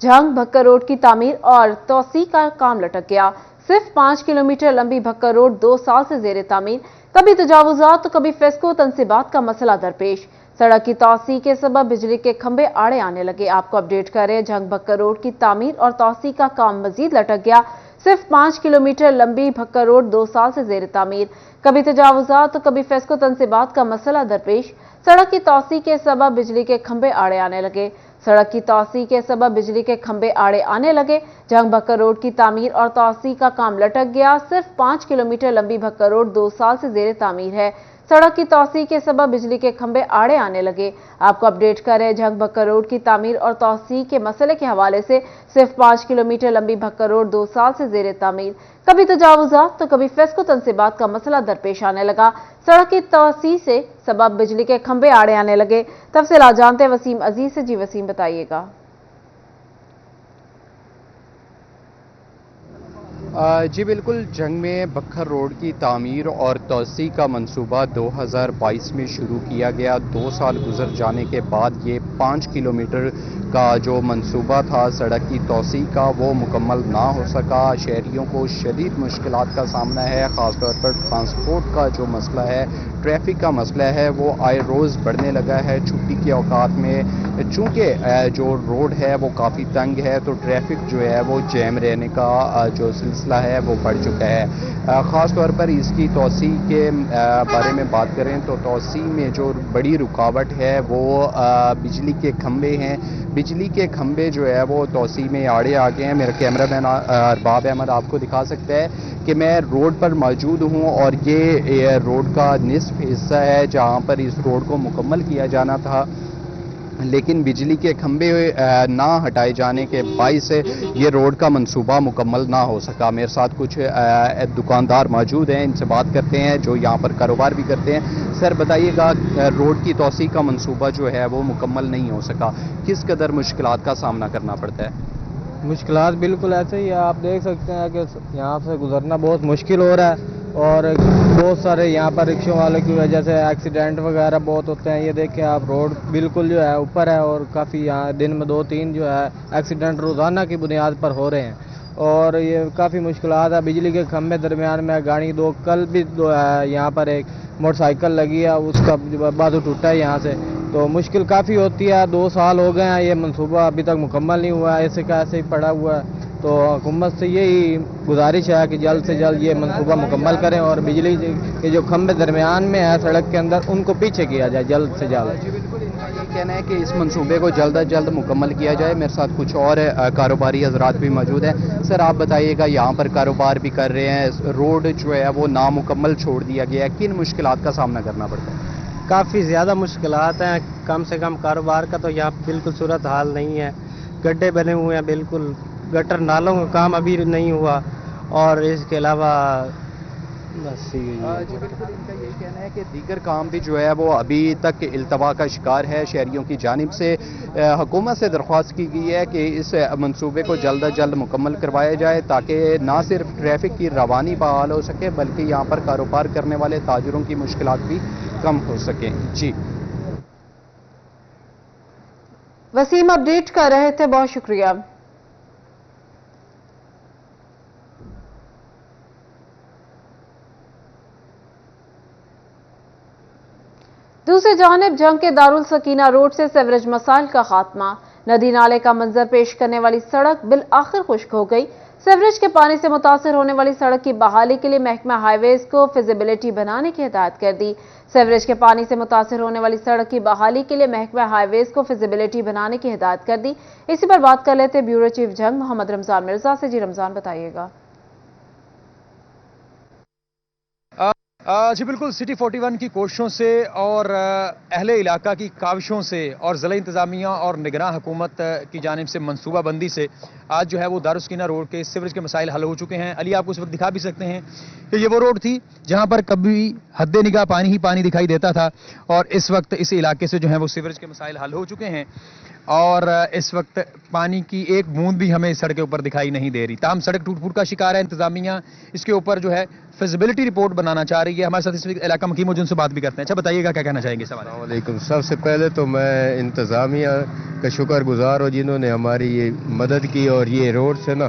जहां भक्कर रोड की तामीर और तोसी का काम लटक गया। सिर्फ 5 किलोमीटर लंबी भक्कर रोड 2 साल से जेर तामीर। कभी तजावुजात तो कभी फेस्को तनसीबात का मसला दरपेश। सड़क की तोसी के सबब बिजली के खंभे आड़े आने लगे। आपको अपडेट करें, जंग भक्कर रोड की तामीर और तोसी का काम मजीद लटक गया। सिर्फ 5 किलोमीटर लंबी भक्कर रोड 2 साल से जेर तामीर। कभी तजावुजात तो कभी फेस्को तनसीबात का मसला दरपेश। सड़क की तोसी के सबब बिजली के खंभे आड़े आने लगे। सड़क की तोसी के सबब बिजली के खंभे आड़े आने लगे। जंग भक्कर रोड की तामीर और तोसी का काम लटक गया। सिर्फ 5 किलोमीटर लंबी भक्कर रोड 2 साल से जेर तामीर है। सड़क की तोसी के सबब बिजली के खंभे आड़े आने लगे। आपको अपडेट करें, जंग भक्कर रोड की तामीर और तोसी के मसले के हवाले से सिर्फ 5 किलोमीटर लंबी भक्कर रोड 2 साल से जेर तामीर। कभी तजावुजात तो कभी फेस्को तनसीबात का मसला दरपेश आने लगा। सड़क की तोसी से सबब बिजली के खंभे आड़े आने लगे। तफसीलात जानते हैं वसीम अजीज से। जी वसीम, बताइएगा। जी बिल्कुल, जंग में भक्कर रोड की तामीर और तोसी का मंसूबा 2022 में शुरू किया गया। 2 साल गुजर जाने के बाद ये 5 किलोमीटर का जो मंसूबा था सड़क की तोसी का, वो मुकम्मल ना हो सका। शहरियों को शदीद मुश्किलात का सामना है। ख़ासतौर पर ट्रांसपोर्ट का जो मसला है, ट्रैफिक का मसला है, वो आए रोज़ बढ़ने लगा है। छुट्टी के औकात में चूँकि जो रोड है वो काफ़ी तंग है, तो ट्रैफिक जो है वो जैम रहने का जो सिलसिला है वो बढ़ चुका है। ख़ास तौर पर इसकी तोसी के बारे में बात करें तो तोसी में जो बड़ी रुकावट है वो बिजली के खंभे हैं। बिजली के खंभे जो है वो तोसी में आड़े आ गए हैं। मेरा कैमरामैन अरबाब अहमद आपको दिखा सकता है कि मैं रोड पर मौजूद हूँ और ये रोड का निस्फ हिस्सा है जहाँ पर इस रोड को मुकम्मल किया जाना था, लेकिन बिजली के खंभे ना हटाए जाने के बाइस ये रोड का मंसूबा मुकम्मल ना हो सका। मेरे साथ कुछ दुकानदार मौजूद हैं, इनसे बात करते हैं जो यहाँ पर कारोबार भी करते हैं। सर बताइएगा, रोड की तोसी का मंसूबा जो है वो मुकम्मल नहीं हो सका, किस कदर मुश्किलात का सामना करना पड़ता है? मुश्किलात बिल्कुल ऐसे ही है। आप देख सकते हैं कि यहाँ से गुजरना बहुत मुश्किल हो रहा है और बहुत सारे यहाँ पर रिक्शों वालों की वजह से एक्सीडेंट वगैरह बहुत होते हैं। ये देखें आप, रोड बिल्कुल जो है ऊपर है और काफ़ी यहाँ दिन में 2-3 जो है एक्सीडेंट रोज़ाना की बुनियाद पर हो रहे हैं और ये काफ़ी मुश्किलात है। बिजली के खंभे दरमियान में गाड़ी दो, कल भी दो है, यहाँ पर एक मोटरसाइकिल लगी है, उसका बाजू टूटा है यहाँ से, तो मुश्किल काफ़ी होती है। 2 साल हो गए हैं, ये मंसूबा अभी तक मुकम्मल नहीं हुआ है, ऐसे का ऐसे ही पड़ा हुआ है। तो हुकूमत से यही गुजारिश है कि जल्द से जल्द ये मंसूबा मुकम्मल करें और बिजली के जो खंभे दरमियान में है सड़क के अंदर, उनको पीछे किया जाए जल्द से जल्द। जी बिल्कुल, इनका ये कहना है कि इस मंसूबे को जल्द अज जल्द मुकम्मल किया जाए। मेरे साथ कुछ और कारोबारी हजरात भी मौजूद हैं। सर आप बताइएगा, यहाँ पर कारोबार भी कर रहे हैं, रोड जो है वो नामुकम्मल छोड़ दिया गया है, किन मुश्किलात का सामना करना पड़ता है? काफ़ी ज़्यादा मुश्किलात हैं। कम से कम कारोबार का तो यहाँ बिल्कुल सूरत हाल नहीं है। गड्ढे बने हुए हैं, बिल्कुल गटर नालों का काम अभी नहीं हुआ और इसके अलावा बस जी बिल्कुल, इनका यही कहना है कि दीगर काम भी जो है वो अभी तक इल्तवा का शिकार है। शहरियों की जानिब से हुकूमत से दरख्वास्त की गई है कि इस मंसूबे को जल्द अज जल्द मुकम्मल करवाया जाए ताकि ना सिर्फ ट्रैफिक की रवानी बहाल हो सके बल्कि यहाँ पर कारोबार करने वाले ताजरों की मुश्किलात भी कम हो सकें। जी वसीम अपडेट कर रहे थे, बहुत शुक्रिया। दूसरी जानिब जंग के दारुल सकीना रोड से सेवरेज मसाइल का खात्मा। नदी नाले का मंजर पेश करने वाली सड़क बिल आखिर खुश्क हो गई। सेवरेज के पानी से मुतासर होने वाली सड़क की बहाली के लिए महकमा हाईवेज को फिजिबिलिटी बनाने की हिदायत कर दी। सेवरेज के पानी से मुतासर होने वाली सड़क की बहाली के लिए महकमा हाईवेज को फिजिबिलिटी बनाने की हिदायत कर दी। इसी पर बात कर लेते ब्यूरो चीफ जंग मोहम्मद रमजान मिर्जा से। जी रमजान, बताइएगा। जी बिल्कुल, सिटी 41 की कोशिशों से और अहले इलाका की काविशों से और ज़िला इंतज़ामिया और निगरान हुकूमत की जानिब से मनसूबा बंदी से आज जो है वो दारुस्कीना रोड के सीवरेज के मसाइल हल हो चुके हैं। अली आपको इस वक्त दिखा भी सकते हैं कि ये वो रोड थी जहां पर कभी हद्दे निगाह पानी ही पानी दिखाई देता था और इस वक्त इस इलाके से जो है वो सीवरेज के मसाइल हल हो चुके हैं। اور اس وقت پانی کی ایک بوند بھی ہمیں سڑک کے اوپر دکھائی نہیں دے رہی. تاہم سڑک ٹوٹ پھوٹ کا شکار ہے. انتظامیہ اس کے اوپر جو ہے فیزیبلٹی رپورٹ بنانا چاہ رہی ہے. ہمارے ساتھ اس وقت علاقہ مقیم موجود، ان سے بات بھی کرتے ہیں. اچھا بتائیے گا کیا کہنا چاہیں گے اس حوالے سے؟ السلام علیکم. سب سے پہلے تو میں انتظامیہ کا شکر گزار ہوں جنہوں نے ہماری یہ مدد کی، اور یہ روڈ سے نا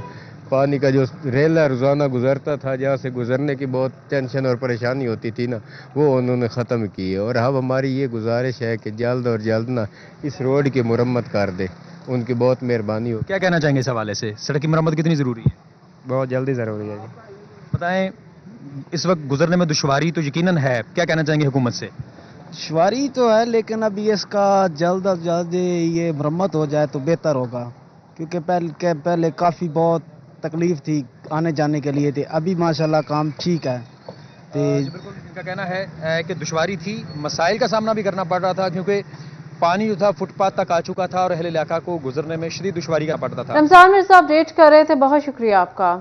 پانی کا جو ریلا روزانہ گزرتا تھا، جہاں سے گزرنے کی بہت ٹینشن اور پریشانی ہوتی تھی نا، وہ انہوں نے ختم کی ہے. اور اب ہماری یہ گزارش ہے کہ جلد اور جلد نا اس روڈ کی مرمت کر دے. ان کی بہت مہربانی ہو. کیا کہنا چاہیں گے اس حوالے سے؟ سڑک کی مرمت کتنی ضروری ہے؟ بہت جلدی ضروری ہے. بتائیں، اس وقت گزرنے میں دشواری تو یقیناً ہے، کیا کہنا چاہیں گے حکومت سے؟ دشواری تو ہے، لیکن ابھی اس کا جلد از جلد یہ مرمت ہو جائے تو بہتر ہوگا، کیونکہ پہلے کافی بہت تکلیف تھی آنے جانے کے لیے تھے. ابھی ماشاءاللہ کام ٹھیک ہے. بالکل ان کا کہنا ہے کہ دشواری تھی، مسائل کا سامنا بھی کرنا پڑ رہا تھا، کیونکہ پانی جو تھا فٹ پاتھ تک آ چکا تھا اور اہل علاقہ کو گزرنے میں شدید دشواری کا پڑتا تھا. رمضان مرزا اپڈیٹ کر رہے تھے، بہت شکریہ آپ کا.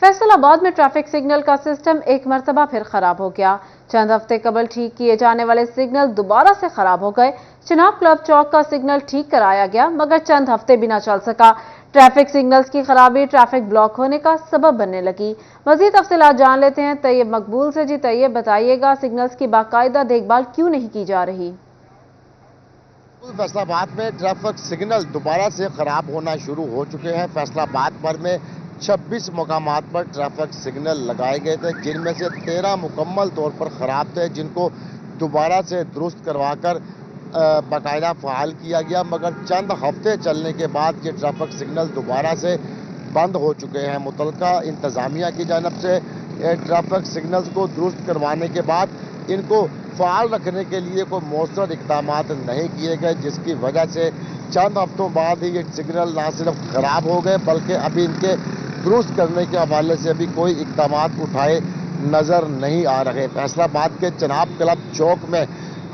فیصل آباد میں ٹریفک سگنل کا سسٹم ایک مرتبہ پھر خراب ہو گیا. چند ہفتے قبل ٹھیک کیے جانے والے سگنل دوبارہ سے خراب ہو گئے. چناب کلب چوک کا سگنل ٹھیک کرایا گیا مگر چند ہفتے بھی نہ چل سکا. ٹریفک سگنلز کی خرابی ٹریفک بلاک ہونے کا سبب بننے لگی. مزید تفصیلات جان لیتے ہیں طیب مقبول سے. جی طیب، بتائیے گا سگنلز کی باقاعدہ دیکھ بھال کیوں نہیں کی جا رہی؟ فیصل آباد میں ٹریفک سگنل دوبارہ سے خراب ہونا شروع ہو چکے ہیں. فیصل آباد بھر میں 26 مقامات پر ٹریفک سگنل لگائے گئے تھے، جن میں سے 13 مکمل طور پر خراب تھے، جن کو دوبارہ سے درست کروا کر باقاعدہ فعال کیا گیا. مگر چند ہفتے چلنے کے بعد یہ ٹریفک سگنل دوبارہ سے بند ہو چکے ہیں. متعلقہ انتظامیہ کی جانب سے ٹریفک سگنلز کو درست کروانے کے بعد ان کو فعال رکھنے کے لیے کوئی مؤثر اقدامات نہیں کیے گئے، جس کی وجہ سے چند ہفتوں بعد ہی یہ سگنل نہ صرف خراب ہو گئے بلکہ ابھی ان کے درست کرنے کے حوالے سے ابھی کوئی اقدامات اٹھائے نظر نہیں آ رہے. فیصل آباد کے چناب کلب چوک میں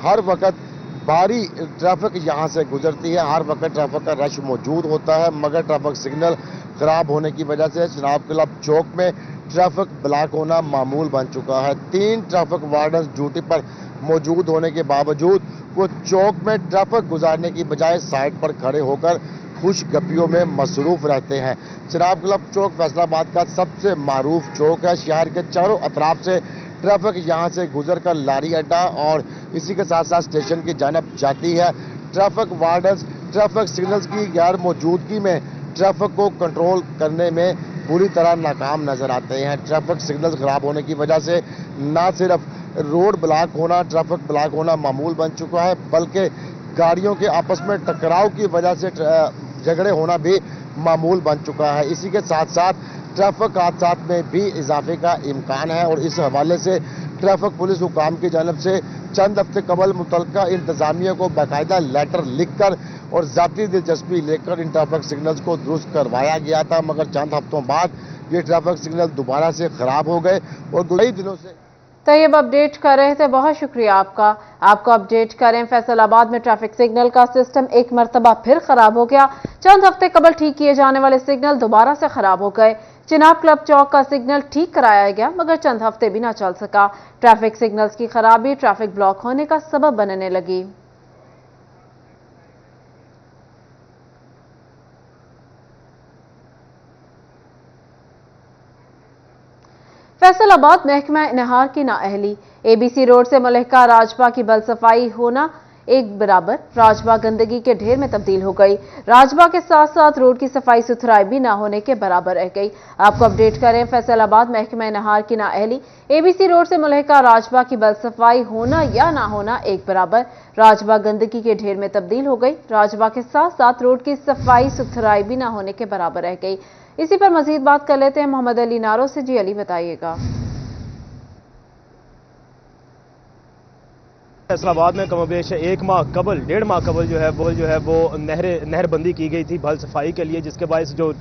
ہر وقت بھاری ٹریفک یہاں سے گزرتی ہے، ہر وقت ٹریفک کا رش موجود ہوتا ہے، مگر ٹریفک سگنل خراب ہونے کی وجہ سے چناب کلب چوک میں ٹریفک بلاک ہونا معمول بن چکا ہے. 3 ٹریفک وارڈنز ڈیوٹی پر موجود ہونے کے باوجود وہ چوک میں ٹریفک گزارنے کی بجائے سائٹ پر کھڑے ہو کر خوش گپیوں میں مصروف رہتے ہیں. چناب کلب چوک فیصل آباد کا سب سے معروف چوک ہے. شہر کے چاروں اطراف سے ٹریفک یہاں سے گزر کر لاری اڈا اور اسی کے ساتھ ساتھ اسٹیشن کی جانب جاتی ہے. ٹریفک وارڈنز ٹریفک سگنلز کی غیر موجودگی میں ٹریفک کو کنٹرول کرنے میں پوری طرح ناکام نظر آتے ہیں. ٹریفک سگنلز خراب ہونے کی وجہ سے نہ صرف روڈ بلاک ہونا، ٹریفک بلاک ہونا معمول بن چکا ہے، بلکہ گاڑیوں کے آپس میں ٹکراؤ کی وجہ سے جھگڑے ہونا بھی معمول بن چکا ہے. اسی کے ساتھ ساتھ ٹریفک حادثات میں بھی اضافے کا امکان ہے، اور اس حوالے سے ٹریفک پولیس حکام کی جانب سے چند ہفتے قبل متعلقہ انتظامیہ کو باقاعدہ لیٹر لکھ کر اور ذاتی دلچسپی لے کر ان ٹریفک سگنلز کو درست کروایا گیا تھا. مگر چند ہفتوں بعد یہ ٹریفک سگنل دوبارہ سے خراب ہو گئے اور کئی دنوں سے طیب اپڈیٹ کر رہے تھے، بہت شکریہ آپ کا. آپ کو اپڈیٹ کریں، فیصل آباد میں ٹریفک سگنل کا سسٹم ایک مرتبہ پھر خراب ہو گیا. چند ہفتے قبل ٹھیک کیے جانے والے سگنل دوبارہ سے خراب ہو گئے. چناب کلب چوک کا سگنل ٹھیک کرایا گیا مگر چند ہفتے بھی نہ چل سکا. ٹریفک سگنلز کی خرابی ٹریفک بلاک ہونے کا سبب بننے لگی. فیصل آباد محکمہ نہار کی نااہلی. اے بی سی روڈ سے ملحقہ راجبا کی بل صفائی ہونا ایک برابر راجبا گندگی کے ڈھیر میں تبدیل ہو گئی. راجبا کے ساتھ ساتھ روڈ کی صفائی ستھرائی بھی نہ ہونے کے برابر رہ گئی. آپ کو اپڈیٹ کریں، فیصل آباد محکمہ نہار کی نااہلی. اے بی سی روڈ سے ملحقہ راجبا کی بل صفائی ہونا یا نہ ہونا ایک برابر راجبا گندگی کے ڈھیر میں تبدیل ہو گئی. راجبا کے ساتھ ساتھ روڈ کی صفائی ستھرائی بھی نہ ہونے کے برابر رہ گئی. اسی پر مزید بات کر لیتے ہیں محمد علی نارو سے. جی علی، بتائیے گا. فیصل آباد میں کم و بیش 1 ماہ قبل 1.5 ماہ قبل جو ہے وہ نہر بندی کی گئی تھی بھل صفائی کے لیے، جس کے باعث جو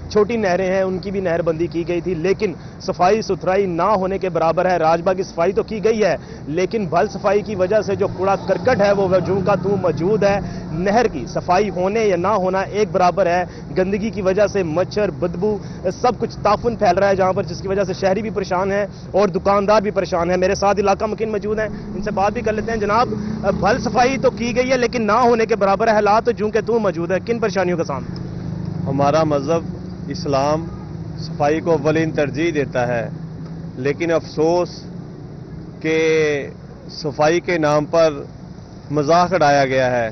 چھوٹی نہریں ہیں ان کی بھی نہر بندی کی گئی تھی، لیکن صفائی ستھرائی نہ ہونے کے برابر ہے. راجبا کی صفائی تو کی گئی ہے لیکن بھل صفائی کی وجہ سے جو کوڑا کرکٹ ہے وہ جوں کا توں موجود ہے. نہر کی صفائی ہونے یا نہ ہونا ایک برابر ہے. گندگی کی وجہ سے مچھر، بدبو، سب کچھ تعفن پھیل رہا ہے جہاں پر، جس کی وجہ سے شہری بھی پریشان ہیں اور دکاندار بھی پریشان ہیں. میرے ساتھ علاقہ مکین موجود ہیں، ان سے بات بات بھی کر لیتے ہیں. جناب, بھل صفائی تو کی گئی ہے لیکن نہ ہونے کے برابر حالات جوں کہ تو موجود ہے, کن پریشانیوں کا سامنا؟ ہمارا مذہب اسلام صفائی کو اولین ترجیح دیتا ہے, لیکن افسوس کہ صفائی کے نام پر مذاق اڑایا گیا ہے.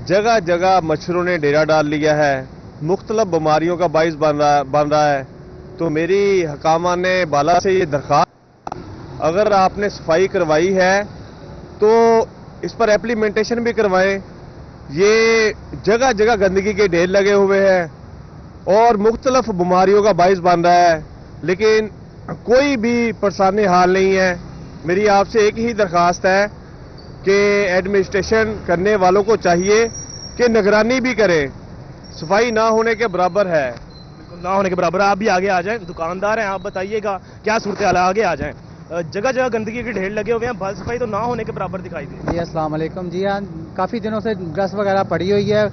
جگہ جگہ مچھروں نے ڈیرا ڈال لیا ہے, مختلف بیماریوں کا باعث بن رہا ہے. تو میری حکامہ نے بالا سے یہ درخواست, اگر آپ نے صفائی کروائی ہے تو اس پر ایپلیمنٹیشن بھی کروائیں. یہ جگہ جگہ گندگی کے ڈھیر لگے ہوئے ہیں اور مختلف بیماریوں کا باعث بن رہا ہے, لیکن کوئی بھی پرسانی حال نہیں ہے. میری آپ سے ایک ہی درخواست ہے کہ ایڈمنسٹریشن کرنے والوں کو چاہیے کہ نگرانی بھی کریں. صفائی نہ ہونے کے برابر ہے. نہ ہونے کے برابر. آپ بھی آگے آ جائیں, دکاندار ہیں, آپ بتائیے گا کیا صورتحال ہے, آگے آ جائیں. جگہ جگہ گندگی کے ڈھیر لگے ہوئے ہیں, بھل صفائی تو نہ ہونے کے برابر دکھائی دے. جی السلام علیکم. جی ہاں, کافی دنوں سے ڈسٹ وغیرہ پڑی ہوئی ہے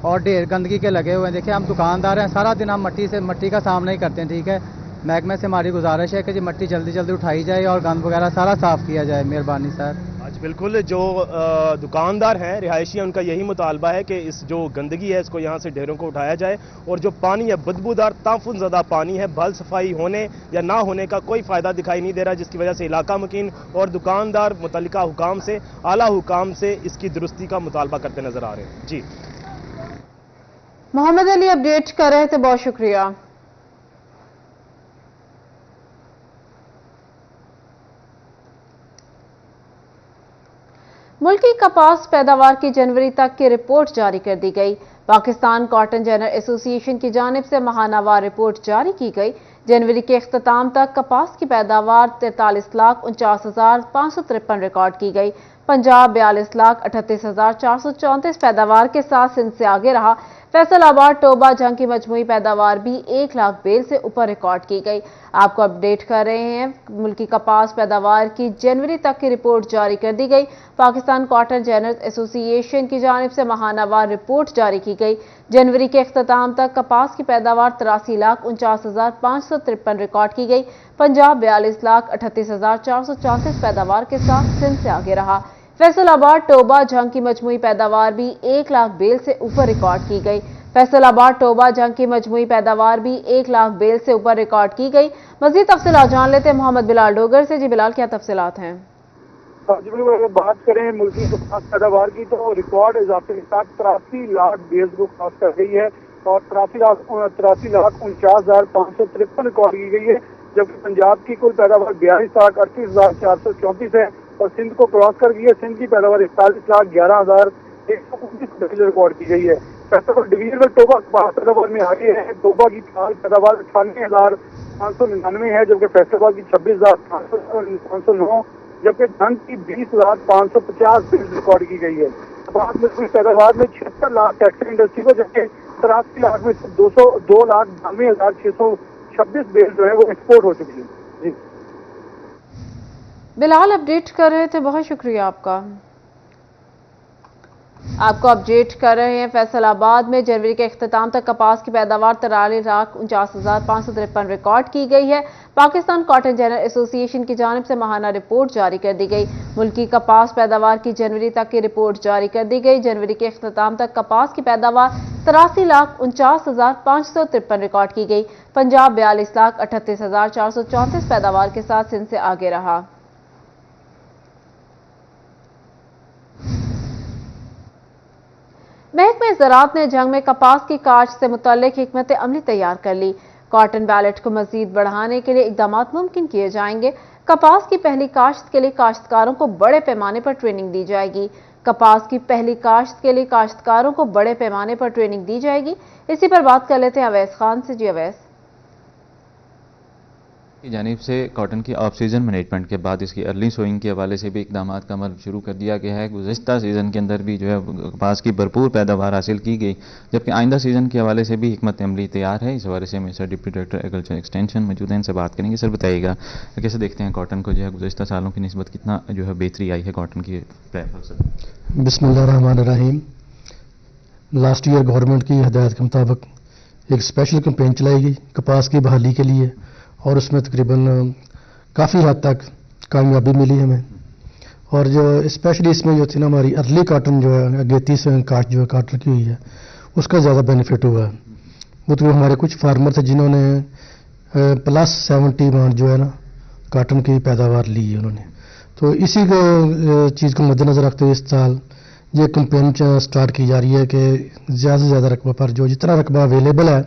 اور ڈھیر گندگی کے لگے ہوئے ہیں. دیکھیں ہم دکاندار ہیں, سارا دن ہم مٹی کا سامنا ہی کرتے ہیں. ٹھیک ہے, محکمے سے ہماری گزارش ہے کہ جی مٹی جلدی جلدی اٹھائی جائے اور گند وغیرہ سارا صاف کیا جائے. مہربانی سر. آج بالکل جو دکاندار ہیں, رہائشی ہیں, ان کا یہی مطالبہ ہے کہ اس جو گندگی ہے اس کو یہاں سے ڈھیروں کو اٹھایا جائے, اور جو پانی ہے بدبودار تعفن زدہ پانی ہے, بھل صفائی ہونے یا نہ ہونے کا کوئی فائدہ دکھائی نہیں دے رہا, جس کی وجہ سے علاقہ مکین اور دکاندار متعلقہ حکام سے, اعلیٰ حکام سے اس کی درستی کا مطالبہ کرتے نظر آ رہے ہیں. جی محمد علی اپڈیٹ کر رہے تھے, بہت شکریہ. ملکی کپاس پیداوار کی جنوری تک کی رپورٹ جاری کر دی گئی. پاکستان کاٹن جنرل ایسوسی ایشن کی جانب سے ماہانہ وار رپورٹ جاری کی گئی. جنوری کے اختتام تک کپاس کی پیداوار 43,49,553 ریکارڈ کی گئی. پنجاب 42,38,434 پیداوار کے ساتھ سندھ سے آگے رہا. فیصل آباد ٹوبہ جنگ کی مجموعی پیداوار بھی 1 لاکھ بیل سے اوپر ریکارڈ کی گئی. آپ کو اپڈیٹ کر رہے ہیں, ملکی کپاس پیداوار کی جنوری تک کی رپورٹ جاری کر دی گئی. پاکستان کاٹن جنرل ایسوسی ایشن کی جانب سے ماہانہ وار رپورٹ جاری کی گئی. جنوری کے اختتام تک کپاس کی پیداوار 83,49,553 ریکارڈ کی گئی. پنجاب 42,38,434 پیداوار کے ساتھ سندھ سے آگے رہا. فیصل آباد ٹوبہ جنگ کی مجموعی پیداوار بھی 1 لاکھ بیل سے اوپر ریکارڈ کی گئی. فیصل آباد ٹوبہ جنگ کی مجموعی پیداوار بھی 1 لاکھ بیل سے اوپر ریکارڈ کی گئی. مزید تفصیلات جان لیتے ہیں محمد بلال ڈوگر سے. جی بلال, کیا تفصیلات ہیں؟ اگر بات کریں ملکی کپاس پیداوار کی تو ریکارڈ اضافے کے ساتھ 83 لاکھ بیل کو کراس کر گئی ہے اور 83,49,553 ریکارڈ کی گئی ہے, جبکہ پنجاب کی کل پیداوار 42,38,434 ہے اور سندھ کو کراس کر گئی ہے. سندھ کی پیداوار 41,11,129 ریکارڈ کی گئی ہے. ڈویژن میں ٹوبہ کپاس پیداوار میں آگے ہے. ٹوبہ کی پیداوار 98,599 ہے, جبکہ فیصل آباد کی 26,509, جبکہ جنگ کی 20,550 ریکارڈ کی گئی ہے. کپاس میں کل پیداوار میں 76 لاکھ ٹیکسٹائل انڈسٹری کو, جبکہ 83 لاکھ میں 2,92,626 بیل جو ہے وہ ایکسپورٹ ہو چکی ہے. جی بلال اپڈیٹ کر رہے تھے, بہت شکریہ آپ کا. آپ کو اپڈیٹ کر رہے ہیں. فیصل آباد میں جنوری کے اختتام تک کپاس کی پیداوار 43,49,553 ریکارڈ کی گئی ہے. پاکستان کاٹن جنرل ایسوسی ایشن کی جانب سے ماہانہ رپورٹ جاری کر دی گئی. ملکی کپاس پیداوار کی جنوری تک کی رپورٹ جاری کر دی گئی. جنوری کے اختتام تک کپاس کی پیداوار 83,49,553 ریکارڈ کی گئی. پنجاب 42,38,434 پیداوار کے ساتھ سندھ سے آگے رہا. محکمہ زراعت نے جنگ میں کپاس کی کاشت سے متعلق حکمت عملی تیار کر لی. کاٹن بیلٹ کو مزید بڑھانے کے لیے اقدامات ممکن کیے جائیں گے. کپاس کی پہلی کاشت کے لیے کاشتکاروں کو بڑے پیمانے پر ٹریننگ دی جائے گی. کپاس کی پہلی کاشت کے لیے کاشتکاروں کو بڑے پیمانے پر ٹریننگ دی جائے گی. اسی پر بات کر لیتے ہیں اویس خان سے. جی اویس. کی جانب سے کاٹن کی آف سیزن مینجمنٹ کے بعد اس کی ارلی سوئنگ کے حوالے سے بھی اقدامات کا عمل شروع کر دیا گیا ہے. گزشتہ سیزن کے اندر بھی جو ہے کپاس کی بھرپور پیداوار حاصل کی گئی, جبکہ آئندہ سیزن کے حوالے سے بھی حکمت عملی تیار ہے. اس حوالے سے سر ڈپٹی ڈائریکٹر ایگریکلچر ایکسٹینشن موجود ہیں, ان سے بات کریں گے. سر بتائیے گا کیسے دیکھتے ہیں کاٹن کو, جو ہے گزشتہ سالوں کی نسبت کتنا جو ہے بہتری آئی ہے کاٹن کی؟ بسم اللہ الرحمن الرحیم. لاسٹ ایئر گورنمنٹ کی ہدایت کے مطابق ایک اسپیشل کمپین چلائی گئی کپاس کی بحالی کے لیے, اور اس میں تقریباً کافی حد تک کامیابی ملی ہمیں, और जो स्पेशली इसमें जो थी ना हमारी अर्ली काटन जो है अगेती से कास्ट जो है काटन की हुई है उसका ज़्यादा बेनिफिट हुआ है। वो तो हमारे कुछ फार्मर थे जिन्होंने +70 मान जो है ना काटन की पैदावार ली है उन्होंने। तो इसी को चीज़ को मद्देनज़र रखते हुए इस साल ये कैंपेन स्टार्ट की जा रही है कि ज़्यादा से ज़्यादा रकबा पर जो जितना रकबा अवेलेबल है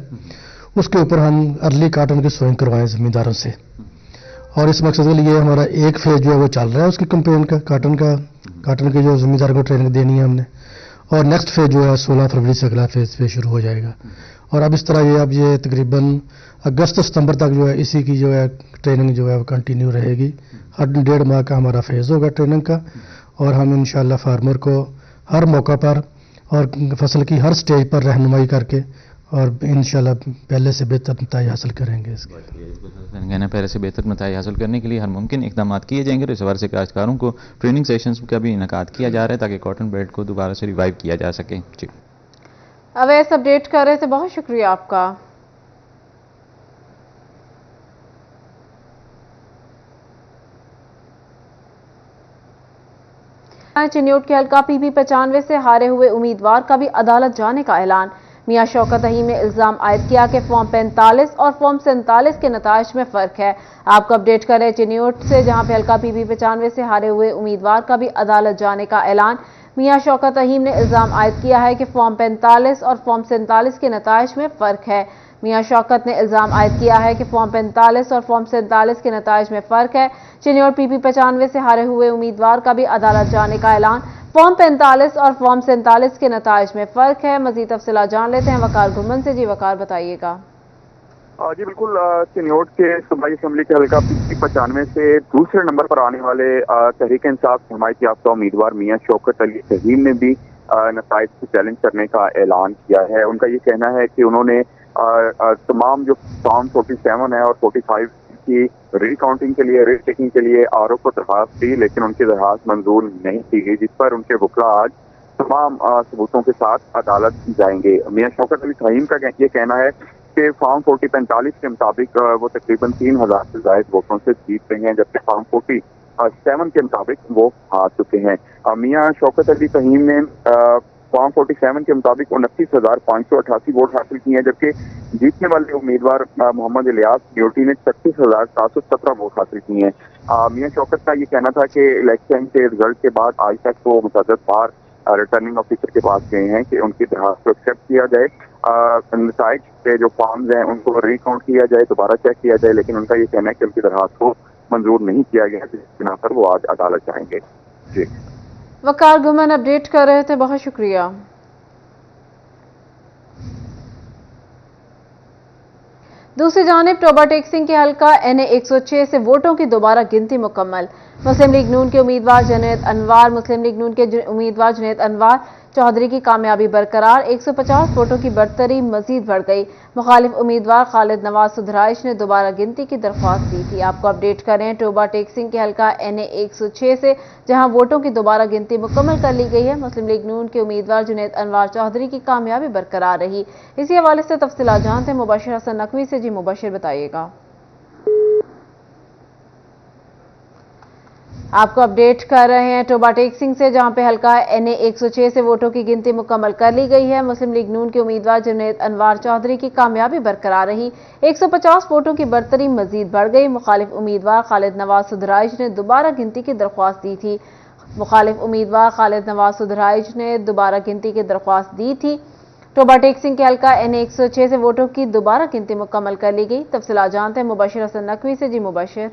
उसके ऊपर हम अर्ली काटन की सोइंग करवाएं ज़मींदारों से। और इस मकसद के लिए हमारा एक फेज जो है वो चल रहा है उसकी कैंपेन का काटन की जो ज़मींदारों को ट्रेनिंग देनी है हमने। और नेक्स्ट फेज जो है 16 फरवरी से अगला फेज शुरू हो जाएगा। और अब इस तरह ये तकरीबन अगस्त सितंबर तक जो है इसी की जो है ट्रेनिंग जो है वो कंटिन्यू रहेगी। हर 1.5 माह का हमारा फेज होगा ट्रेनिंग का और हम इंशाल्लाह फार्मर को हर मौका पर और फसल की हर स्टेज पर रहनुमाई करके और इंशाल्लाह पहले से बेहतर नतीजे हासिल करेंगे। इसके पहले से बेहतर नतीजे हासिल करने के लिए हर मुमकिन इकदाम किए जाएंगे। इस हवाले से काश्तकारों को ट्रेनिंग सेशंस का भी इनेकाद किया जा रहा है ताकि कॉटन बेल्ट को दोबारा से रिवाइव किया जा सके। जी अवैस अपडेट कर रहे थे, बहुत शुक्रिया आपका। चिन्योट के हल्का पीपी 95 से हारे हुए उम्मीदवार का भी अदालत जाने का ऐलान। मियां शौकत अहीम ने इल्जाम आयद किया कि फॉर्म 45 और फॉर्म 47 के नताइज में फर्क है। आपको अपडेट कर रहे चिन्योट से, जहां पे हल्का पीपी 95 से हारे हुए उम्मीदवार का भी अदालत जाने का ऐलान। मियां शौकत अहीम ने इल्जाम आयद किया है कि फॉर्म 45 और फॉर्म 47 के नताइज में फर्क है। मियां शौकत ने इल्जाम आयद किया है कि फॉर्म 45 और फॉर्म 47 के नताइज में फर्क है। चिन्योट पीपी 95 से हारे हुए उम्मीदवार का भी अदालत जाने का ऐलान। फॉर्म 45 और फॉर्म 47 के नताइज में फर्क है। मजीद तफसीलात जान लेते हैं वकार घुमन से। जी वकार, बताइएगा। जी बिल्कुल, चिन्योट के सूबाई असम्बली के हल्का पीपी 95 से दूसरे नंबर पर आने वाले तहरीक इंसाफ हिमायत याफ्ता उम्मीदवार मियां शौकत अली फहीम ने भी नताइज को चैलेंज करने का ऐलान किया है। उनका ये कहना है कि उन्होंने तमाम जो फॉर्म 47 है और 45 की रिकाउंटिंग के लिए, रीचेकिंग के लिए आरोप को दरखास्त दी, लेकिन उनकी दरखास्त मंजूर नहीं की गई, जिस पर उनके वकला आज तमाम सबूतों के साथ अदालत जाएंगे। मियां शौकत अली फहीम का ये कहना है कि फॉर्म 45 के मुताबिक वो तकरीबन 3000 से ज्यादा वोटों से जीत रहे हैं, जबकि फॉर्म 47 के मुताबिक वो हार चुके हैं। मियां शौकत अली फहीम ने फॉर्म 47 के मुताबिक 29,588 वोट हासिल किए हैं, जबकि जीतने वाले उम्मीदवार मोहम्मद इलियास ड्यूटी ने 36,717 वोट हासिल किए हैं। मियां शौकत का ये कहना था कि इलेक्शन के रिजल्ट के बाद आज तक वो मुतअद्दिद बार रिटर्निंग ऑफिसर के पास गए हैं कि उनकी दरखास्त को एक्सेप्ट किया जाए, नताइज के जो फॉर्म्स हैं उनको रिकाउंट किया जाए, दोबारा चेक किया जाए, लेकिन उनका ये कहना है कि उनकी दरखास्त को मंजूर नहीं किया गया, जिस बिना पर वो आज अदालत जाएंगे। जी वकार घुमन अपडेट कर रहे थे, बहुत शुक्रिया। दूसरी जानिब टोबा टेक्सिंग के हल्का NA 106 से वोटों की दोबारा गिनती मुकम्मल। मुस्लिम लीग नून के उम्मीदवार जुनैद अनवार चौधरी की कामयाबी बरकरार। 150 वोटों की बढ़तरी मजीद बढ़ गई। मुखालिफ उम्मीदवार खालिद नवाज सुधराइश ने दोबारा गिनती की दरख्वास्त दी थी। आपको अपडेट करें टोबा टेक्सिंग के हल्का NA 106 से, जहां वोटों की दोबारा गिनती मुकम्मल कर ली गई है। मुस्लिम लीग नून के उम्मीदवार जुनैद अनवार चौधरी की कामयाबी बरकरार रही। इसी हवाले से तफसीलात जानते हैं मुबशिर हसन नकवी से। जी मुबशिर, बताइएगा। आपको अपडेट कर रहे हैं टोबा टेक्सिंग से, जहां पे हल्का NA 106 से वोटों की गिनती मुकम्मल कर ली गई है। मुस्लिम लीग नून के उम्मीदवार जुनैद अनवार चौधरी की कामयाबी बरकरार रही। 150 वोटों की बढ़तरी मजीद बढ़ गई। मुखालिफ उम्मीदवार खालिद नवाज सुधराइश ने दोबारा गिनती की दरख्वास्त दी थी। टोबा टेक्सिंग के हल्का NA 106 से वोटों की दोबारा गिनती मुकम्मल कर ली गई। तफसीलात जानते हैं मुबशिर हसन नकवी से। जी मुबशिर।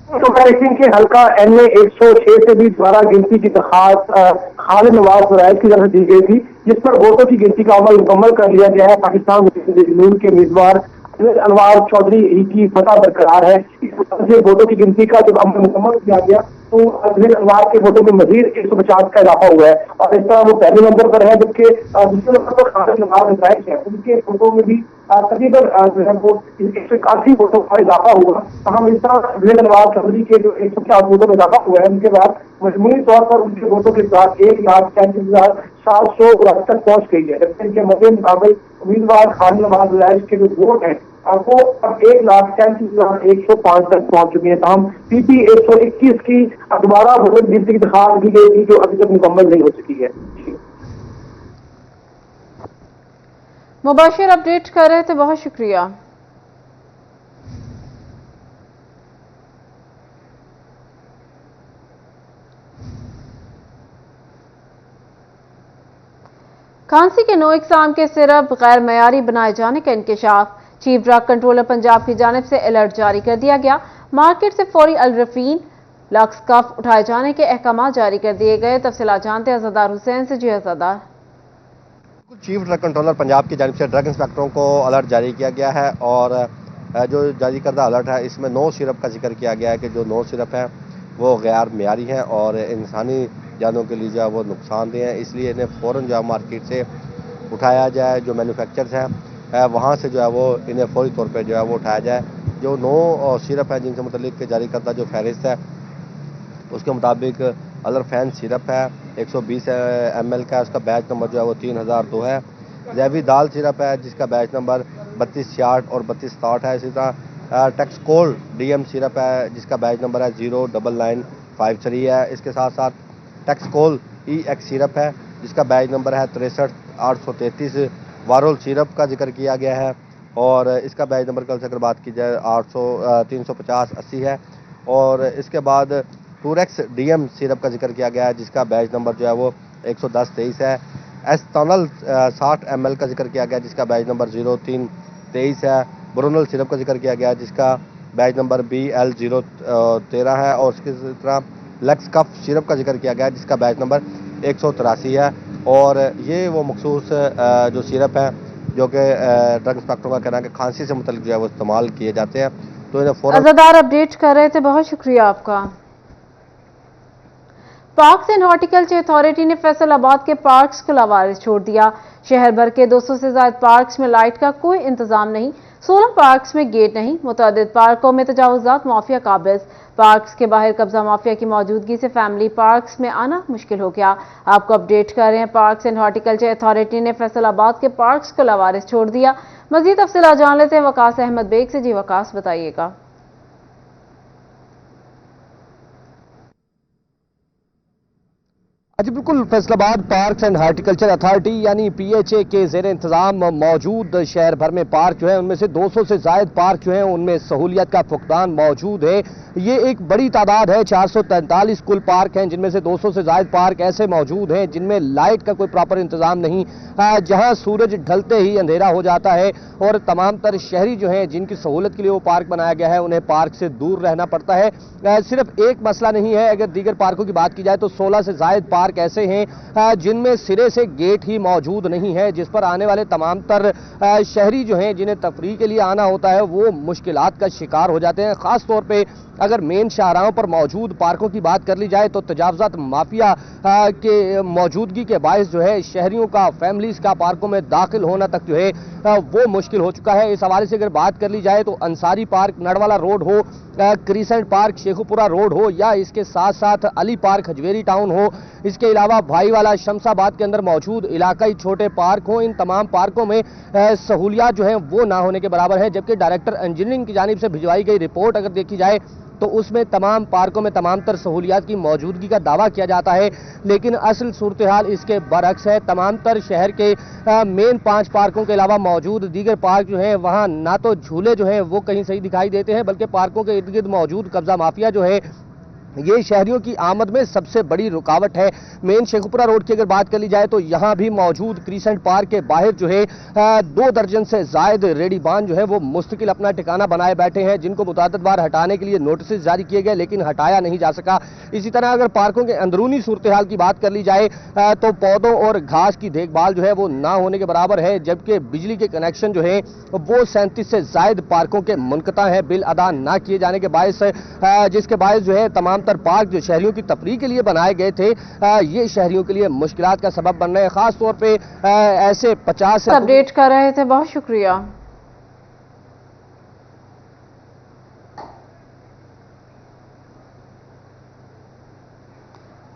टोबा टेक्सिंग के हल्का NA 106 से भी दोबारा गिनती की दरखास्त खालिद नवाज सुधराइश की तरफ दी गई थी, जिस पर वोटों की गिनती का अमल मुकम्मल कर लिया गया है। पाकिस्तान मुस्लिम लीग नून के उम्मीदवार जुनैद अनवार चौधरी की फतह बरकरार है। इस वजह से वोटों की गिनती का जब अमल मुकम्मल किया गया तो जुनैद अनवार के वोटों में मजीद 150 का इजाफा हुआ है और इस तरह वो पहले नंबर पर है, जबकि दूसरे नंबर पर खालिद नवाज सुधराइश है, उनके वोटों में भी तकरीबन जो है वो 181 वोटों का इजाफा हुआ। हम इस तरह अब्दुल नवाब चौधरी के जो 104 वोटों में इजाफा हुआ है, उनके बाद मजमूरी तौर पर उनके वोटों के साथ 1,37,769 तक पहुंच गई है, जबकि इनके मध्य मुकाबले उम्मीदवार खान नवाज लैश के जो वोट हैं वो अब 1,37,105 तक पहुंच चुके हैं। तमाम PP 121 की दोबारा वोट गिनती की दरख्वास्त दी गई थी, जो अभी तक मुकम्मल नहीं हो चुकी है। मुबाशिर अपडेट कर रहे थे, बहुत शुक्रिया। खांसी के नो एग्जाम के सिरप गैर मयारी बनाए जाने का इंकशाफ। चीफ ड्रग कंट्रोलर पंजाब की जानिब से अलर्ट जारी कर दिया गया। मार्केट से फौरी अल्ड्रफीन लक्स कफ उठाए जाने के अहकाम जारी कर दिए गए। तफसीलात जानते हैं अज़ादार हुसैन से। जी अज़ादार। चीफ ड्रग कंट्रोलर पंजाब की जानिब से ड्रग इंस्पेक्टरों को अलर्ट जारी किया गया है और जो जारी करदा अलर्ट है इसमें नो सिरप का जिक्र किया गया है कि जो नो सिरप है वो गैर मेयारी है और इंसानी जानों के लिए जो है वो नुकसानदेह है, इसलिए इन्हें फ़ौरन जो है मार्केट से उठाया जाए। जो मैन्युफैक्चरर्स हैं वहाँ से जो है वो इन्हें फौरी तौर पर जो है वो उठाया जाए। जो नो सिरप है जिनसे मुतल्लिक जारी करदा जो फहरिस्त है उसके मुताबिक अलरफैन सिरप है 120 ml का, उसका बैच नंबर जो है वो 3002 है। जैवी दाल सिरप है जिसका बैच नंबर 3266 और 3267 है। इसी तरह टेक्सकोल DM सिरप है जिसका बैच नंबर है 09953 है। इसके साथ साथ टेक्सकोल EX सिरप है जिसका बैच नंबर है 63833। वारोल सिरप का जिक्र किया गया है और इसका बैच नंबर कल से अगर बात की जाए 35080 है। और इसके बाद टूरेक्स DM सिरप का जिक्र किया गया है जिसका बैच नंबर जो है वो 11023 है। एस्टोनल 60 ml का जिक्र किया गया जिसका बैच नंबर 0323 है। ब्रोनल सिरप का जिक्र किया गया जिसका बैच नंबर BL013 है। और इसकी तरह लक्स कफ सिरप का जिक्र किया गया जिसका बैच नंबर 183 है। और ये वो मखसूस जो सिरप है जो कि ड्रग इंस्पेक्टरों का कहना है कि खांसी से मुतल्लिक जो है वो इस्तेमाल किए जाते हैं, तो इन्हें फौरन। अज़ादार अपडेट कर रहे थे, बहुत शुक्रिया आपका। पार्क्स एंड हॉर्टिकल्चर अथॉरिटी ने फैसलाबाद के पार्क्स को लावारिस छोड़ दिया। शहर भर के 200 से ज्यादा पार्क्स में लाइट का कोई इंतजाम नहीं, 16 पार्क्स में गेट नहीं, मुतअद्दिद पार्कों में तजावुजात माफिया काबिज। पार्क्स के बाहर कब्जा माफिया की मौजूदगी से फैमिली पार्क्स में आना मुश्किल हो गया। आपको अपडेट कर रहे हैं, पार्क्स एंड हॉर्टिकल्चर अथॉरिटी ने फैसलाबाद के पार्क्स को लावारिस छोड़ दिया। मजीद तफसीलात जान लेते हैं वकास अहमद बेग से। जी वकास, बताइएगा। जी बिल्कुल, Faisalabad parks and horticulture authority यानी PHA के ज़ेर इंतज़ाम मौजूद शहर भर में पार्क जो है उनमें से 200 से ज़ायद पार्क जो है उनमें सहूलियत का फुकदान मौजूद है। ये एक बड़ी तादाद है, 443 कुल पार्क हैं जिनमें से 200 से ज़ायद पार्क ऐसे मौजूद हैं जिनमें लाइट का कोई प्रॉपर इंतज़ाम नहीं, जहाँ सूरज ढलते ही अंधेरा हो जाता है और तमाम तर शहरी जो हैं जिनकी सहूलत के लिए वो पार्क बनाया गया है उन्हें पार्क से दूर रहना पड़ता है। सिर्फ एक मसला नहीं है, अगर दीगर पार्कों की बात की जाए तो 16 से ज़ायद पार्क ऐसे हैं जिनमें सिरे से गेट ही मौजूद नहीं है, जिस पर आने वाले तमाम तर शहरी जो हैं जिन्हें तफरीह के लिए आना होता है वो मुश्किलात का शिकार हो जाते हैं। खास तौर पे अगर मेन शाहराहों पर मौजूद पार्कों की बात कर ली जाए तो तजावजात माफिया के मौजूदगी के बायस जो है शहरियों का, फैमिलीज का पार्कों में दाखिल होना तक जो है वो मुश्किल हो चुका है। इस हवाले से अगर बात कर ली जाए तो अंसारी पार्क नड़वाला रोड हो, क्रीसेंट पार्क शेखुपुरा रोड हो या इसके साथ साथ अली पार्क हजवेरी टाउन हो, इसके अलावा भाईवाला शमशाबाद के अंदर मौजूद इलाकाई छोटे पार्क हो, इन तमाम पार्कों में सहूलियात जो हैं वो ना होने के बराबर है। जबकि डायरेक्टर इंजीनियरिंग की जानिब से भिजवाई गई रिपोर्ट अगर देखी जाए तो उसमें तमाम पार्कों में तमाम तर सहूलियात की मौजूदगी का दावा किया जाता है, लेकिन असल सूरत हाल इसके बरक्स है। तमाम तर शहर के मेन 5 पार्कों के अलावा मौजूद दीगर पार्क जो हैं वहाँ ना तो झूले जो हैं वो कहीं सही दिखाई देते हैं, बल्कि पार्कों के इर्द गिर्द मौजूद कब्जा माफिया जो है ये शहरियों की आमद में सबसे बड़ी रुकावट है। मेन शेखुपुरा रोड की अगर बात कर ली जाए तो यहाँ भी मौजूद क्रीसेंट पार्क के बाहर जो है 2 दर्जन से जायद रेडीबान जो है वो मुस्तकिल अपना ठिकाना बनाए बैठे हैं, जिनको मुतअद्दिद बार हटाने के लिए नोटिस जारी किए गए लेकिन हटाया नहीं जा सका। इसी तरह अगर पार्कों के अंदरूनी सूरत हाल की बात कर ली जाए तो पौधों और घास की देखभाल जो है वो ना होने के बराबर है, जबकि बिजली के कनेक्शन जो है वो 37 से जायद पार्कों के मुनक़ता है बिल अदा ना किए जाने के बायस, जिसके बायस जो है तमाम पार्क जो शहरियों की तफरीह के लिए बनाए गए थे ये शहरियों के लिए मुश्किलात का सबब बन रहे हैं। खास तौर पे ऐसे 50 अपडेट कर रहे थे, बहुत शुक्रिया।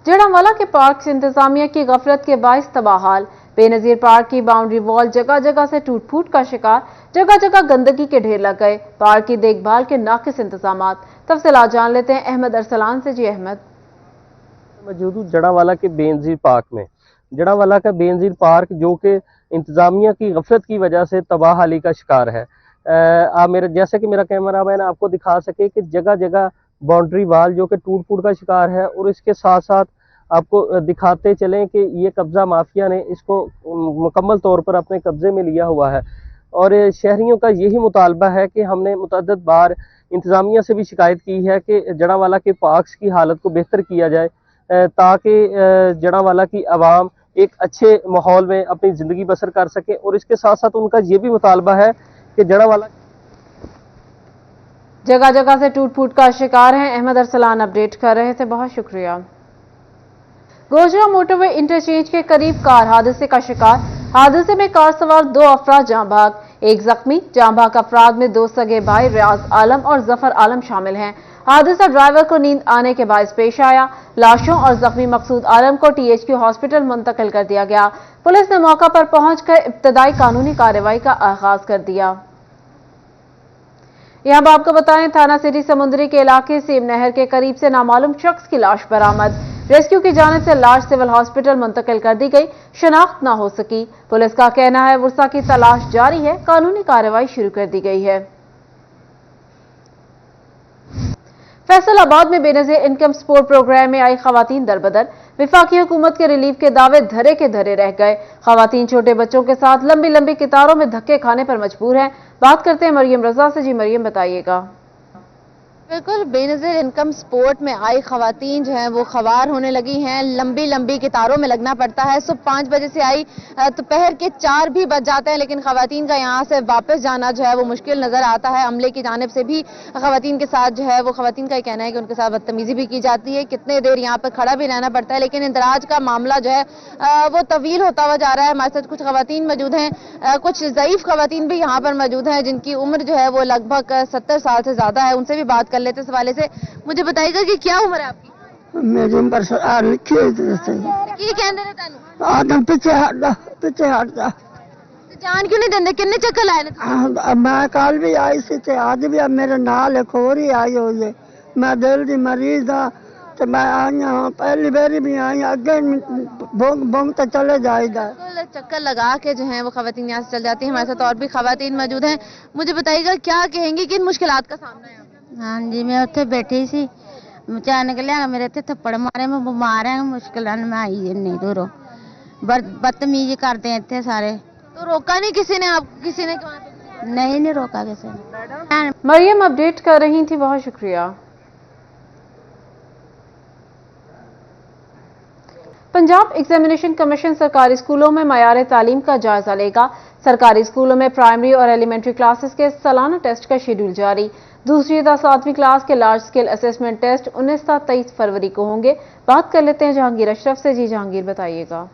जड़ांवाला के पार्क से इंतजामिया की गफलत के बाइस तबाहाल। बेनजीर पार्क की बाउंड्री वॉल जगह जगह से टूट फूट का शिकार, जगह जगह गंदगी के ढेर लग गए। पार्क की देखभाल के नाकिस इंतजामात। तफसीलात जान लेते हैं अहमद अरसलान से। जी अहमद। मौजूद हूं जड़ांवाला के बेनजीर पार्क में। जड़ांवाला का बेनजीर पार्क जो कि इंतजामिया की गफलत की वजह से तबाहाली का शिकार है। जैसे कि मेरा कैमरा मैन आपको दिखा सके कि जगह जगह बाउंड्री वाल जो कि टूट फूट का शिकार है, और इसके साथ साथ आपको दिखाते चलें कि ये कब्जा माफिया ने इसको मुकम्मल तौर पर अपने कब्जे में लिया हुआ है। और शहरियों का यही मुतालबा है कि हमने मुतअद्दिद बार इंतजामिया से भी शिकायत की है कि जड़ांवाला के पार्क्स की हालत को बेहतर किया जाए, ताकि जड़ांवाला की आवाम एक अच्छे माहौल में अपनी ज़िंदगी बसर कर सके। और इसके साथ साथ उनका ये भी मुतालबा है कि जड़ांवाला जगह जगह से टूट फूट का शिकार है। अहमद अरसलान अपडेट कर रहे थे, बहुत शुक्रिया। गोजरा मोटरवे इंटरचेंज के करीब कार हादसे का शिकार। हादसे में कार सवार 2 अफराद जाँ भाग, 1 जख्मी। जाँ भाग अफराद में 2 सगे भाई रियाज आलम और जफर आलम शामिल हैं। हादसा ड्राइवर को नींद आने के बायस पेश आया। लाशों और जख्मी मकसूद आलम को THQ हॉस्पिटल मुंतकिल कर दिया गया। पुलिस ने मौका पर पहुंचकर इब्तदाई कानूनी कार्रवाई का आगाज कर दिया। यहां आपको बताएं, थाना सिटी समुंदरी के इलाके सेम नहर के करीब से नामालूम शख्स की लाश बरामद। रेस्क्यू की जानिब से लाश सिविल हॉस्पिटल मुंतकिल कर दी गई, शनाख्त न हो सकी। पुलिस का कहना है वर्षा की तलाश जारी है, कानूनी कार्रवाई शुरू कर दी गई है। फैसलाबाद में बेनजीर इनकम सपोर्ट प्रोग्राम में आई खवातीन दरबदर। विफाकी हुकूमत के रिलीफ के दावे धरे के धरे रह गए। खवातीन छोटे बच्चों के साथ लंबी लंबी कतारों में धक्के खाने पर मजबूर हैं। बात करते हैं मरियम रजा से। जी मरियम, बताइएगा। बिल्कुल, बेनजीर इनकम सपोर्ट में आई खवातीन जो हैं वो खवार होने लगी हैं। लंबी लंबी कतारों में लगना पड़ता है। सुबह 5 बजे से आई, दोपहर के 4 भी बज जाते हैं, लेकिन खवातीन का यहाँ से वापस जाना जो है वो मुश्किल नजर आता है। अमले की जानिब से भी खवातीन के साथ जो है वो खवातीन का कहना है कि उनके साथ बदतमीजी भी की जाती है। कितने देर यहाँ पर खड़ा भी रहना पड़ता है, लेकिन इंदराज का मामला जो है वो तवील होता हुआ जा रहा है। हमारे साथ कुछ खवातीन मौजूद हैं, कुछ ज़ईफ खवातीन भी यहाँ पर मौजूद हैं जिनकी उम्र जो है वो लगभग 70 साल से ज्यादा है। उनसे भी बात कर लेते इस हवाले से। मुझे बताइएगा कि क्या उम्र है आपकी? मेरी उम्र लिखी हुई की कहंदे ने तानू आदम पीछे हट जा जान क्यों नहीं देंदे? किन्ने चक्कर लाए ने? मैं कल भी आई सी ते आज भी मेरे नाल एक होर ही आई हुई है। मैं दिल दी मरीज हाँ, तो मैं आई हाँ, पहली बारी भी आई, अगे बोंग तो चले जाएगा। चक्कर लगा के जो है वो खवातीन यहाँ से चल जाती हैं। हमारे साथ और भी खवातीन मौजूद हैं। मुझे बताइएगा क्या कहेंगी, किन मुश्किलात का सामना है? हाँ जी, मैं उत्थे बैठी सी, अचानक लिया मेरे इत्थे थप्पड़ मारे, मैं बीमार है, मुश्किल में आई नहीं दूरों, बदतमीजी करते हैं इतने सारे। तो रोका नहीं किसी ने? आप किसी ने नहीं रोका किसी ने। मरियम अपडेट कर रही थी, बहुत शुक्रिया। पंजाब एग्जामिनेशन कमीशन सरकारी स्कूलों में मयार तालीम का जायजा लेगा। सरकारी स्कूलों में प्राइमरी और एलिमेंट्री क्लासेस के सालाना टेस्ट का शेड्यूल जारी। दूसरी तथा 7वीं क्लास के लार्ज स्केल असेसमेंट टेस्ट 19 से 23 फरवरी को होंगे। बात कर लेते हैं जहांगीर अशरफ से। जी जहांगीर, बताइएगा।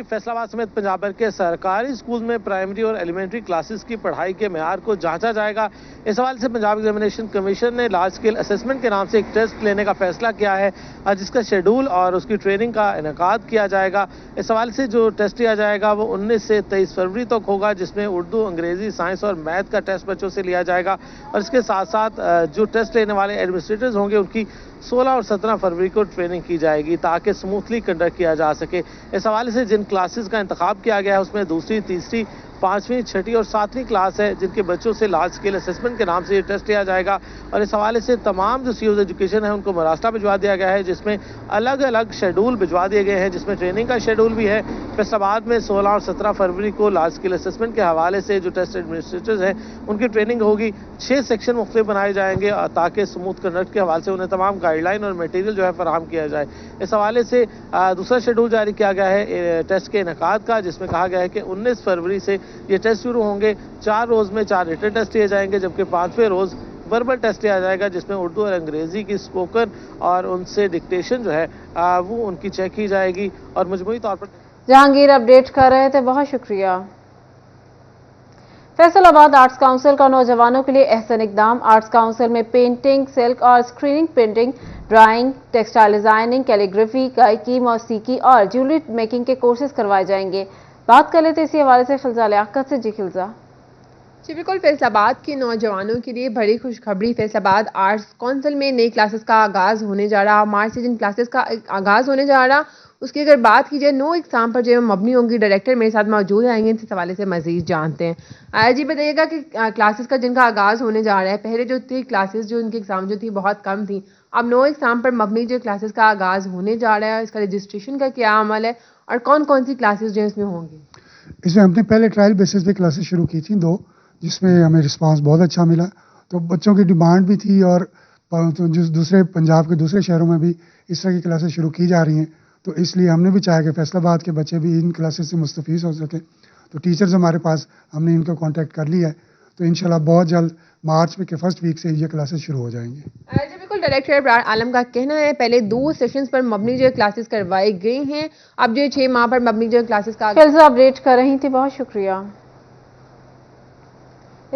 फैसलाबाद समेत पंजाब भर के सरकारी स्कूल में प्राइमरी और एलिमेंट्री क्लासेस की पढ़ाई के मेयार को जांचा जाएगा। इस हवाले से पंजाब एग्जामिनेशन कमीशन ने लार्ज स्केल असेसमेंट के नाम से एक टेस्ट लेने का फैसला किया है, जिसका शेड्यूल और उसकी ट्रेनिंग का इनेकाद किया जाएगा। इस हवाले से जो टेस्ट लिया जाएगा वो 19 से 23 फरवरी तक होगा, जिसमें उर्दू, अंग्रेजी, साइंस और मैथ का टेस्ट बच्चों से लिया जाएगा। और इसके साथ साथ जो टेस्ट लेने वाले एडमिनिस्ट्रेटर्स होंगे उनकी 16 और 17 फरवरी को ट्रेनिंग की जाएगी, ताकि स्मूथली कंडक्ट किया जा सके। इस हवाले से जिन क्लासेस का इंतखाब किया गया है उसमें दूसरी, तीसरी, 5वीं, 6ठी और 7वीं क्लास है, जिनके बच्चों से लार्ज स्केल असेसमेंट के नाम से ये टेस्ट लिया जाएगा। और इस हवाले से तमाम जो सीओज एजुकेशन है उनको मरासला भिजवा दिया गया है, जिसमें अलग अलग शेड्यूल भिजवा दिए गए हैं, जिसमें ट्रेनिंग का शेड्यूल भी है। फैसलाबाद में 16 और 17 फरवरी को लार्ज स्केल असेसमेंट के हवाले से जो टेस्ट एडमिनिस्ट्रेटर्स हैं उनकी ट्रेनिंग होगी। 6 सेक्शन मुख्तलिफ बनाए जाएंगे, ताकि स्मूथ कंडक्ट के हवाले से उन्हें तमाम गाइडलाइन और मटेरियल जो है फराहम किया जाए। इस हवाले से दूसरा शेड्यूल जारी किया गया है टेस्ट के इनेकाद का, जिसमें कहा गया है कि 19 फरवरी से ये टेस्ट शुरू होंगे। 4 रोज में 4 रिटन टेस्ट लिए जाएंगे, जबकि 5वें रोज वर्बल टेस्ट लिया जाएगा, जिसमें उर्दू और अंग्रेजी की स्पोकन और उनसे डिक्टेशन जो है वो उनकी चेक की जाएगी। और मजमूई तौर पर जहांगीर अपडेट कर रहे थे, बहुत शुक्रिया। फैसल आबाद आर्ट्स काउंसिल का नौजवानों के लिए अहसन इकदाम। आर्ट्स काउंसिल में पेंटिंग, सिल्क और screening printing, drawing, textile designing, calligraphy, गायकी, मौसीकी और ज्वेलरी मेकिंग के कोर्सेज करवाए जाएंगे। बात कर लेते इसी हवाले से फिल्जा लियाकत से। जी फिल्जा। जी बिल्कुल, फैसलाबाद के नौजवानों के लिए बड़ी खुशखबरी। फैसलाबाद आर्ट्स काउंसिल में नई क्लासेस का आगाज़ होने जा रहा। मार्च से जिन क्लासेस का आगाज़ होने जा रहा उसकी अगर बात की जाए, 9 एग्जाम पर जो मबनी होंगी। डायरेक्टर मेरे साथ मौजूद आएंगे, इस हवाले से मजीद जानते हैं। जी बताइएगा कि क्लासेस का जिनका आगाज़ होने जा रहा है, पहले जो थी क्लासेस जो इनके एग्जाम जो थी बहुत कम थी, अब 9 एग्जाम पर मबनी जो क्लासेस का आगाज़ होने जा रहा है, इसका रजिस्ट्रेशन का क्या अमल है और कौन कौन सी क्लासेस जो इसमें होंगी? इसमें हमने पहले ट्रायल बेसिस पे क्लासेस शुरू की थी 2, जिसमें हमें रिस्पांस बहुत अच्छा मिला। तो बच्चों की डिमांड भी थी और तो जिस दूसरे पंजाब के दूसरे शहरों में भी इस तरह की क्लासेस शुरू की जा रही हैं, तो इसलिए हमने भी चाहा कि फैसलाबाद के बच्चे भी इन क्लासेस से मुस्तफ़ीज़ हो सकें। तो टीचर्स हमारे पास, हमने इनको कांटेक्ट कर लिया है, तो इंशाल्लाह बहुत जल्द मार्च में के फर्स्ट वीक से ये क्लासेस शुरू हो जाएंगी। जी बिल्कुल, डायरेक्टर अबरार आलम का कहना है पहले 2 सेशंस पर मबनी जो क्लासेस करवाई गई हैं, अब जो 6 माह पर मबनी जो क्लासेस का फिल्जा अपडेट कर रही थी, बहुत शुक्रिया।